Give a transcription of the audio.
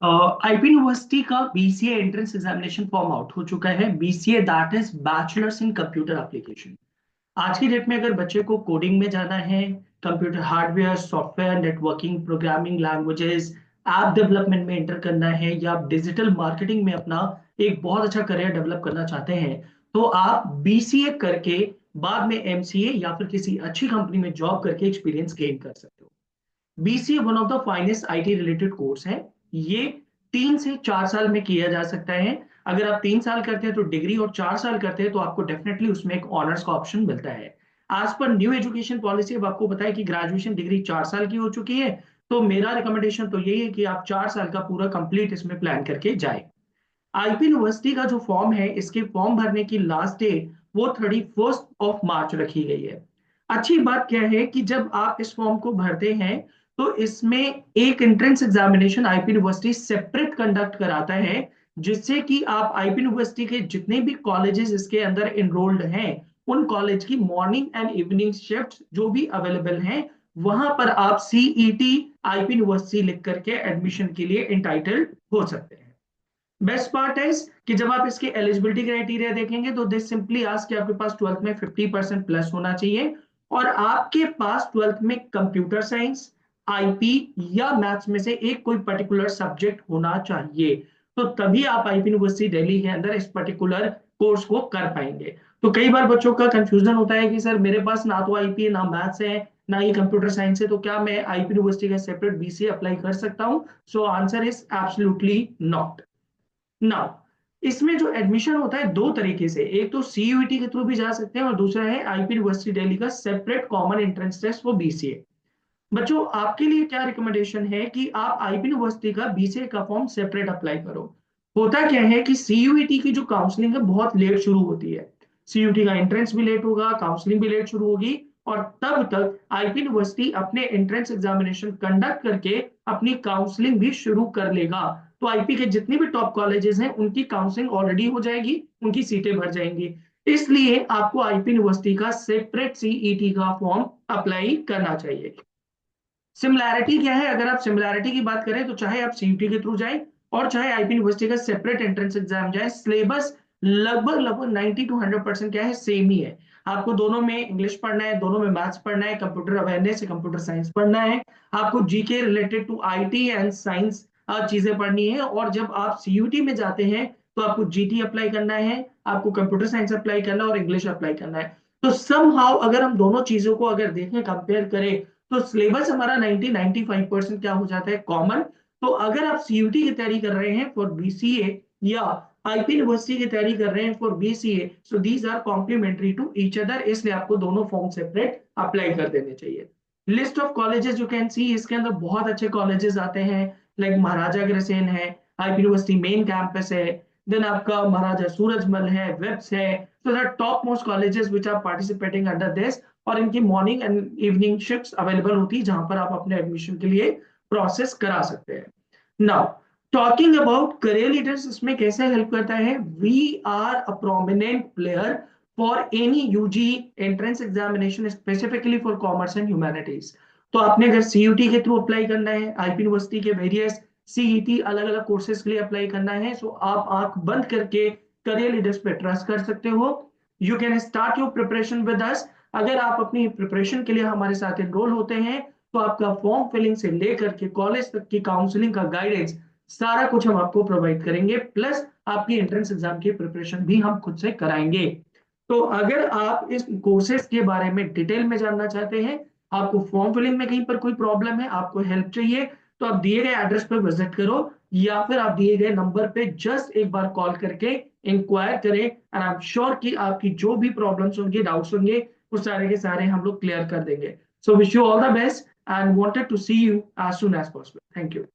IP university का BCA entrance examination form out हो चुका है। BCA that is bachelors in computer application. आज की डेट में अगर बच्चे को कोडिंग में जाना है, computer hardware, software, networking, programming languages, app development में एंटर करना है, या आप डिजिटल मार्केटिंग में अपना एक बहुत अच्छा करियर डेवलप करना चाहते हैं, तो आप बीसीए करके बाद में एमसीए या फिर किसी अच्छी कंपनी में जॉब करके एक्सपीरियंस गेन कर सकते हो। BCA one of the finest IT related course है। ये 3 से 4 साल में किया जा सकता है। अगर आप 3 साल करते हैं तो डिग्री, और 4 साल करते हैं तो आपको डेफिनेटली उसमें एक ऑनर्स का ऑप्शन मिलता है। आज पर न्यू एजुकेशन पॉलिसी अब आपको पता है कि ग्रेजुएशन डिग्री 4 साल की हो चुकी है। तो मेरा रिकमेंडेशन तो यही है कि आप 4 साल का पूरा कंप्लीट इसमें प्लान करके जाए। आईपी यूनिवर्सिटी का जो फॉर्म है, इसके फॉर्म भरने की लास्ट डेट वो 31 मार्च रखी गई है। अच्छी बात क्या है कि जब आप इस फॉर्म को भरते हैं तो इसमें एक entrance examination IP university separate conduct कराता है, जिससे कि आप आईपी यूनिवर्सिटी के जितने भी कॉलेजेस इसके अंदर इनरोल्ड हैं, उन कॉलेज की मॉर्निंग एंड इवनिंग शिफ्ट जो भी अवेलेबल हैं, वहां पर आप सीईटी आईपी यूनिवर्सिटी लिख करके एडमिशन के लिए इंटाइटल्ड हो सकते हैं। बेस्ट पार्ट है कि जब आप इसके एलिजिबिलिटी क्राइटेरिया देखेंगे तो दिस सिंपली आस्क कि आपके पास 12th में 50% प्लस होना चाहिए, और आपके पास 12th में कंप्यूटर साइंस, आईपी या मैथ्स में से एक कोई पर्टिकुलर सब्जेक्ट होना चाहिए। तो तभी आप आईपी यूनिवर्सिटी दिल्ली के अंदर इस पर्टिकुलर कोर्स को कर पाएंगे। तो कई बार बच्चों का कंफ्यूजन होता है कि सर मेरे पास ना तो आईपी है, ना मैथ्स है, ना ही कंप्यूटर साइंस है, तो क्या मैं आईपी यूनिवर्सिटी का सेपरेट बीसीए अप्लाई कर सकता हूं? So answer is absolutely not. Now इसमें जो एडमिशन होता है दो तरीके से, एक तो सीयूईटी के थ्रू भी जा सकते हैं, और दूसरा है आईपी यूनिवर्सिटी दिल्ली का separate common entrance test for BCA. बच्चों आपके लिए क्या रिकमेंडेशन है कि आप आईपी यूनिवर्सिटी का बीसीए का फॉर्म सेपरेट अप्लाई करो। होता क्या है कि सीयूईटी की जो काउंसलिंग है बहुत लेट शुरू होती है। सीयूईटी का एंट्रेंस भी लेट होगा, काउंसलिंग भी लेट शुरू होगी, और तब तक आईपी यूनिवर्सिटी अपने एंट्रेंस एग्जामिनेशन कंडक्ट करके अपनी काउंसलिंग भी शुरू कर लेगा। तो आईपी के जितने भी टॉप कॉलेजेस हैं उनकी काउंसलिंग ऑलरेडी हो जाएगी, उनकी सीटें भर जाएंगी। इसलिए आपको आईपी यूनिवर्सिटी का सेपरेट सीईटी का फॉर्म अप्लाई करना चाहिए। सिमिलैरिटी क्या है? अगर आप सिमिलैरिटी की बात करें तो चाहे आप सीयूटी के थ्रू जाएं और चाहे आईपी यूनिवर्सिटी का सेपरेट एंट्रेंस एग्जाम जाए, सिलेबस लगभग लगभग 90 to 100% क्या है, सेम ही है। आपको दोनों में इंग्लिश पढ़ना है, दोनों में मैथ्स पढ़ना है, कंप्यूटर अवेयरनेस है, कंप्यूटर साइंस पढ़ना है, आपको GK related to IT and science चीजें पढ़नी है। और जब आप सीयूटी में जाते हैं तो आपको जीटी अप्लाई करना है, आपको कंप्यूटर साइंस अप्लाई करना है और इंग्लिश अप्लाई करना है। तो समहाउ अगर हम दोनों चीजों को अगर देखें, कंपेयर करें, तो सिलेबस हमारा 90-95% क्या हो जाता है, कॉमन। तो अगर आप सीयूटी की तैयारी कर रहे हैं फॉर बीसीए, या आईपी यूनिवर्सिटी की तैयारी कर रहे हैं for BCA, so these are complementary to each other, इसलिए आपको दोनों फॉर्म सेपरेट अप्लाई कर देने चाहिए। List of colleges you can see, इसके अंदर बहुत अच्छे कॉलेजेस आते हैं, लाइक महाराजा अग्रसेन है, आईपी यूनिवर्सिटी मेन कैंपस है, देन आपका महाराजा सूरजमल है, वेब्स है। So the top most colleges which are participating under this, और इनकी morning and evening shifts available होती है जहां पर आप अपने एडमिशन के लिए प्रोसेस करा सकते हैं। Now talking about career leaders, इसमें कैसे हेल्प करता है? We are a prominent player for any UG entrance examination, specifically for commerce and humanities. तो आपने अगर सीयूटी के थ्रू अप्लाई करना है, आईपी यूनिवर्सिटी के वेरियस सीईटी अलग अलग कोर्सेज के लिए अप्लाई करना है, सो आप आंख बंद करके करियर लीडर्स पे ट्रस्ट कर सकते हो। You can start your preparation with us. अगर आप अपनी प्रिपरेशन के लिए हमारे साथ एनरोल होते हैं तो आपका फॉर्म फिलिंग से लेकर के कॉलेज तक की काउंसलिंग का गाइडेंस सारा कुछ हम आपको प्रोवाइड करेंगे, प्लस आपकी एंट्रेंस एग्जाम की प्रिपरेशन भी हम खुद से कराएंगे। तो अगर आप इस कोर्सेज के बारे में डिटेल में जानना चाहते हैं, आपको फॉर्म फिलिंग में कहीं पर कोई प्रॉब्लम है, आपको हेल्प चाहिए, तो आप दिए गए एड्रेस पर विजिट करो, या फिर आप दिए गए नंबर पे जस्ट एक बार कॉल करके इंक्वायर करें, एंड आई एम श्योर कि आपकी जो भी प्रॉब्लम्स होंगे, डाउट्स होंगे, वो सारे के सारे हम लोग क्लियर कर देंगे। So wish you all the best and wanted to see you as soon as possible. Thank you.